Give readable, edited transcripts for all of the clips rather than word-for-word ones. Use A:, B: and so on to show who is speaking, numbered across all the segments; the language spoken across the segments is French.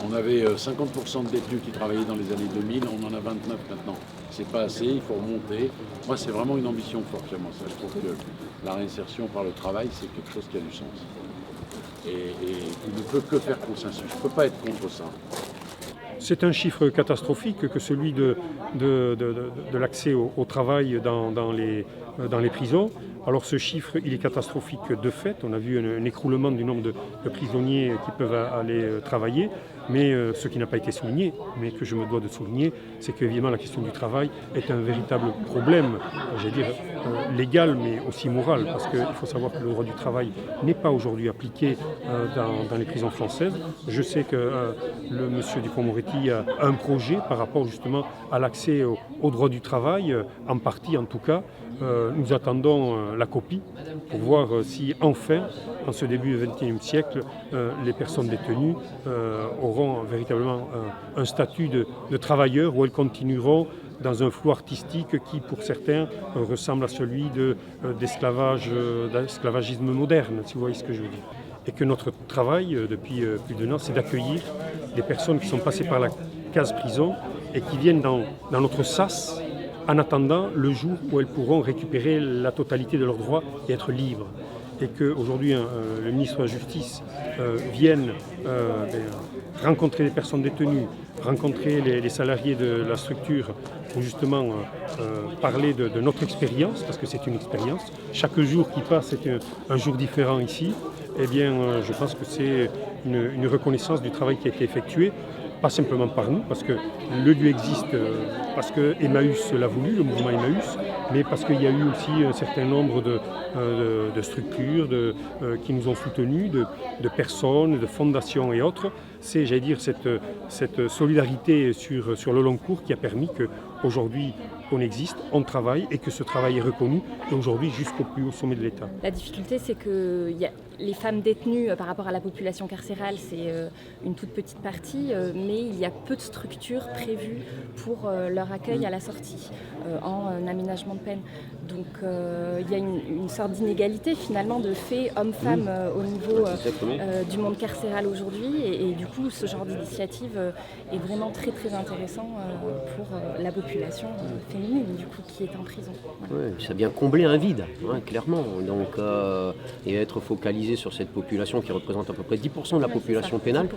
A: On avait 50% de détenus qui travaillaient dans les années 2000, on en a 29 maintenant. C'est pas assez, il faut remonter. Moi, c'est vraiment une ambition forte chez moi. Ça. Je trouve que la réinsertion par le travail, c'est quelque chose qui a du sens. Et qui ne peut que faire consensus. Je ne peux pas être contre ça.
B: C'est un chiffre catastrophique que celui de l'accès au travail dans les prisons. Alors ce chiffre, il est catastrophique de fait. On a vu un écroulement du nombre de prisonniers qui peuvent aller travailler. Mais ce qui n'a pas été souligné, mais que je me dois de souligner, c'est qu'évidemment la question du travail est un véritable problème, j'allais dire légal, mais aussi moral, parce qu'il faut savoir que le droit du travail n'est pas aujourd'hui appliqué dans les prisons françaises. Je sais que le monsieur Dupond-Moretti a un projet par rapport justement à l'accès au droit du travail, en partie en tout cas. Nous attendons la copie pour voir si enfin, en ce début du XXIe siècle, les personnes détenues auront véritablement un statut de travailleur, où elles continueront dans un flou artistique qui, pour certains, ressemble à celui d'esclavagisme moderne, si vous voyez ce que je veux dire. Et que notre travail, depuis plus d'un an, c'est d'accueillir des personnes qui sont passées par la case prison et qui viennent dans notre sas en attendant le jour où elles pourront récupérer la totalité de leurs droits et être libres. Et qu'aujourd'hui, le ministre de la Justice vienne rencontrer les personnes détenues, rencontrer les salariés de la structure pour justement parler de notre expérience, parce que c'est une expérience. Chaque jour qui passe est un jour différent ici. Eh bien, je pense que c'est une reconnaissance du travail qui a été effectué, pas simplement par nous, parce que le lieu existe, parce que Emmaüs l'a voulu, le mouvement Emmaüs, mais parce qu'il y a eu aussi un certain nombre de structures qui nous ont soutenus, de personnes, de fondations et autres. C'est, j'allais dire, cette solidarité sur le long cours qui a permis qu'aujourd'hui on existe, on travaille et que ce travail est reconnu, et aujourd'hui jusqu'au plus haut sommet de l'État.
C: La difficulté, c'est que les femmes détenues par rapport à la population carcérale, c'est une toute petite partie, mais il y a peu de structures prévues pour leur accueil à la sortie, en aménagement de peine. Donc il y a une sorte d'inégalité finalement de fait homme-femme au niveau du monde carcéral aujourd'hui, et du coup ce genre d'initiative est vraiment très très intéressant pour la population féminine du coup qui est en prison. Voilà.
D: Ouais, ça vient combler un vide, clairement. Donc, et être focalisé sur cette population qui représente à peu près 10% de la population pénale.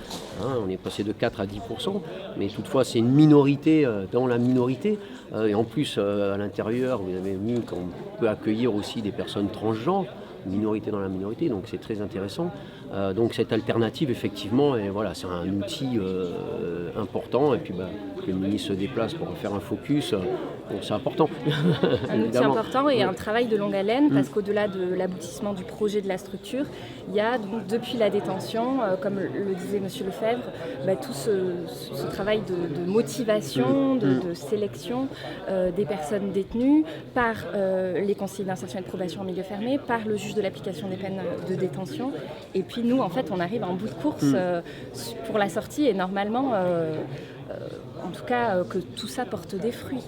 D: On est passé de 4 à 10%, mais toutefois c'est une minorité dans la minorité. Et en plus, à l'intérieur, vous avez mis qu'on peut accueillir aussi des personnes transgenres, minorité dans la minorité, donc c'est très intéressant. Donc cette alternative, effectivement, et voilà, c'est un outil important. Et puis que le ministre se déplace pour faire un focus, c'est important.
C: Un outil important et un travail de longue haleine, parce qu'au-delà de l'aboutissement du projet de la structure, il y a donc, depuis la détention, comme le disait M. Lefebvre, tout ce travail de motivation, de sélection des personnes détenues par les conseillers d'insertion et de probation en milieu fermé, par le juge de l'application des peines de détention. Et puis nous, en fait, on arrive en bout de course pour la sortie, et normalement, en tout cas, que tout ça porte des fruits.